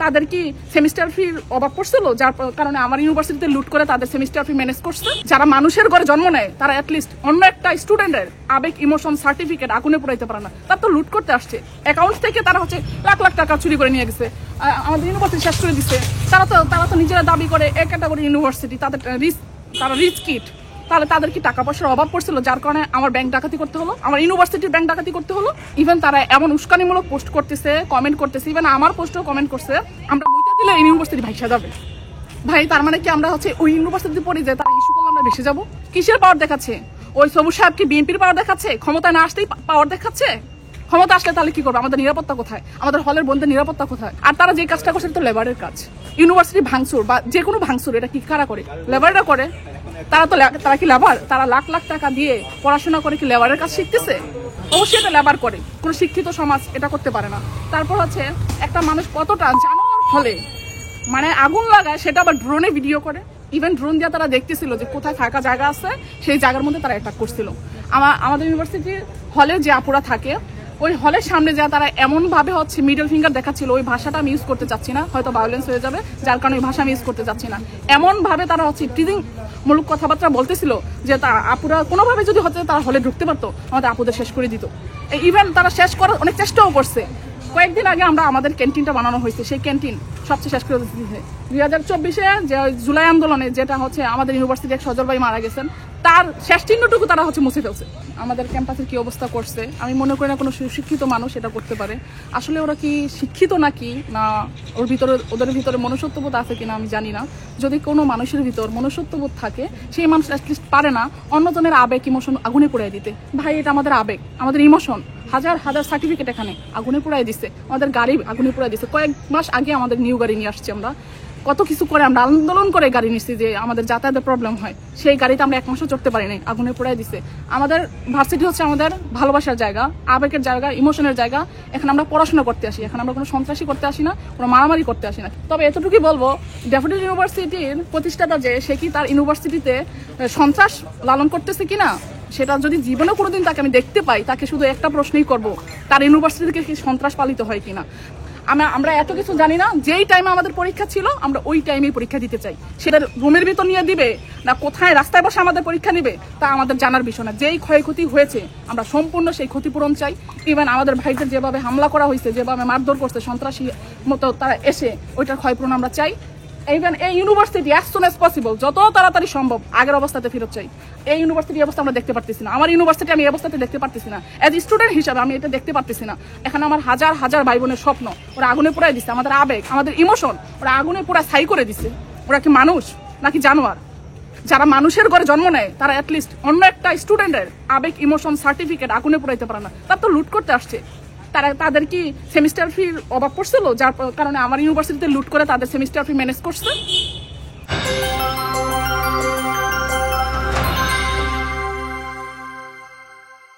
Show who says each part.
Speaker 1: তাদের কি সেমিস্টার ফির অভাব পড়ছিল, যার কারণে আমার ইউনিভার্সিটিতে লুট করে তাদের সেমিস্টার ফি ম্যানেজ করছে? যারা মানুষের ঘরে জন্ম নেয় তারা অ্যাটলিস্ট অন্য একটা স্টুডেন্টের আবেগ ইমোশন সার্টিফিকেট আগুনে পোড়াইতে পারে না, তার তো লুট করতে আসছে। অ্যাকাউন্ট থেকে তারা হচ্ছে লাখ লাখ টাকা চুরি করে নিয়ে গেছে, আমাদের ইউনিভার্সিটি শেষ করে দিচ্ছে। তারা তো নিজেরা দাবি করে এক ক্যাটাগরি ইউনিভার্সিটি, তারা রিচ কিট। তাহলে তাদের কি টাকা পয়সার অভাব পড়ছিল যার কারণে আমার ব্যাংক ডাকাতি করতে হলো, আমার ইউনিভার্সিটির ব্যাংক ডাকাতি করতে হলো? ইভেন তারা এমন উস্কানিমূলক পোস্ট করতেছে, কমেন্ট করতেছে, ইভেন আমার পোস্টেও কমেন্ট করছে আমরা মুইটা দিলে ইউনিভার্সিটি ভাইসা যাবে। ভাই তার মানে কি আমরা হচ্ছে ওই ইউনিভার্সিটিতে পড়ি যে তারা ইস্যু করলে আমরা ভেসে যাবো? কিসের পাওয়ার দেখাচ্ছে? ওই সবুজ সাহেব কি বিএনপির পাওয়ার দেখাচ্ছে? ক্ষমতায় না আসতেই পাওয়ার দেখাচ্ছে? ক্ষমতা আসলে তাহলে কি করবে? আমাদের নিরাপত্তা কোথায়? আমাদের হলের বন্ধের নিরাপত্তা কোথায়? আর তারা যে কাজটা করছে তো লেবারের কাজ। ইউনিভার্সিটি ভাঙচুর বা যে কোনো ভাঙচুর এটা কি কারা করে? লেবাররা করে। তারা কি লেবার? তারা লাখ লাখ টাকা দিয়ে পড়াশোনা করে কি লেবারের কাজ শিখতেছে? অবশ্যই এটা লেবার করে, কোনো শিক্ষিত সমাজ এটা করতে পারে না। তারপর হচ্ছে একটা মানুষ কতটা জানোয়ার হলে মানে আগুন লাগায়, সেটা আবার ড্রোনে ভিডিও করে। ইভেন ড্রোন দিয়ে তারা দেখতেছিল যে কোথায় ফাঁকা জায়গা আছে, সেই জায়গার মধ্যে তারা অ্যাটাক করছিল। আমাদের ইউনিভার্সিটির হলে যে আপুরা থাকে, ওই হলের সামনে যা তারা এমন ভাবে হচ্ছে মিডল ফিঙ্গার দেখাচ্ছিল, ওই ভাষাটা আমি ইউজ করতে চাচ্ছি না, হয়তো ভায়োলেন্স হয়ে যাবে, যার কারণে ওই ভাষা আমি ইউজ করতে চাচ্ছি না। এমন ভাবে তারা হচ্ছে টিজিং মূলক কথাবার্তা বলতেছিল যে আপুরা কোনোভাবে যদি হচ্ছে তারা হলে ঢুকতে পারতো, আমাদের আপুদের শেষ করে দিত। ইভেন তারা শেষ করার অনেক চেষ্টাও করছে। কয়েকদিন আগে আমাদের ক্যান্টিনটা বানানো হয়েছে, সেই ক্যান্টিন সবচেয়ে শেষ করে দিয়েছে 2024-এ যে জুলাই আন্দোলনে, যেটা হচ্ছে আমাদের ইউনিভার্সিটি এক সজল ভাই মারা গেছেন, তার শেষ চিহ্নটুকু তারা হচ্ছে মুছে ফেলছে। আমাদের ক্যাম্পাসের কি অবস্থা করছে আমি মনে করি না কোনো সুশিক্ষিত মানুষ এটা করতে পারে। আসলে ওরা কি শিক্ষিত নাকি না ওদের ভিতরে মনুষ্যত্ববোধ আছে কিনা আমি জানি না। যদি কোনো মানুষের ভিতর মনুষ্যত্ববোধ থাকে, সেই মানুষ অ্যাটলিস্ট পারে না অন্যজনের আবেগ ইমোশন আগুনে পুড়াই দিতে। ভাই এটা আমাদের আবেগ, আমাদের ইমোশন, হাজার হাজার সার্টিফিকেট এখানে আগুনে পুড়াই দিচ্ছে, আমাদের গাড়ি আগুনে পুড়াই দিচ্ছে। কয়েক মাস আগে আমাদের নিউ গাড়ি নিয়ে আসছি, আমরা কত কিছু করে আমরা আন্দোলন করে গাড়ি নিচ্ছি যে আমাদের যাতায়াতের প্রবলেম হয়, সেই গাড়িতে আমরা এক মাসও চড়তে পারি নাই, আগুনে পোড়াই দিছে। আমাদের ভার্সিটি হচ্ছে আমাদের ভালোবাসার জায়গা, আবেগের জায়গা, ইমোশনের জায়গা। এখানে আমরা পড়াশোনা করতে আসি, এখানে আমরা কোনো সন্ত্রাসী করতে আসি না, কোনো মারামারি করতে আসি না। তবে এতটুকুই বলবো, ড্যাফোডিল ইউনিভার্সিটির প্রতিষ্ঠাতা যে সে কি তার ইউনিভার্সিটিতে সন্ত্রাস লালন করতেছে কিনা, সেটা যদি জীবনে কোনোদিন তাকে আমি দেখতে পাই, তাকে শুধু একটা প্রশ্নই করবো, তার ইউনিভার্সিটি থেকে কি সন্ত্রাস পালিত হয় কিনা। আমরা এত কিছু জানি না। যেই টাইমে আমাদের পরীক্ষা ছিল আমরা ওই টাইমেই পরীক্ষা দিতে চাই, সেটা রুমের ভিতর নিয়ে দিবে না কোথায় রাস্তায় বসে আমাদের পরীক্ষা নিবে তা আমাদের জানার বিষয় না। যেই ক্ষয়ক্ষতি হয়েছে আমরা সম্পূর্ণ সেই ক্ষতিপূরণ চাই। ইভেন আমাদের ভাইদের যেভাবে হামলা করা হয়েছে, যেভাবে মারধর করছে সন্ত্রাসী মতো তারা এসে, ওইটার ক্ষয়পূরণ আমরা চাই। ইভেন এই university as soon as possible, যত তাড়াতাড়ি সম্ভব আগের অবস্থাতে ফেরত চাই। এই ইউনিভার্সিটি অবস্থা আমরা দেখতে পারতেছি না, আমার ইউনিভার্সিটি আমি এই অবস্থাতে দেখতে পারতেছি না। অ্যাজ স্টুডেন্ট হিসাবে আমি এটা দেখতে পারতেছি না। এখানে আমার হাজার হাজার ভাই বোনের স্বপ্ন ওরা আগুনে পোড়াই দিচ্ছে, আমাদের আবেগ, আমাদের ইমোশন ওরা আগুনে পোড়া ছাই করে দিচ্ছে। ওরা কি মানুষ নাকি জানোয়ার? যারা মানুষের ঘরে জন্ম নেয় তারা অ্যাটলিস্ট অন্য একটা স্টুডেন্টের আবেগ ইমোশন সার্টিফিকেট আগুনে পোড়াইতে পারে না, তার তো লুট করতে আসছে। তাদের কি সেমিস্টার ফির অভাব পড়ছিল, যার কারণে আমার ইউনিভার্সিটিতে লুট করে তাদের সেমিস্টার ফি ম্যানেজ করছে?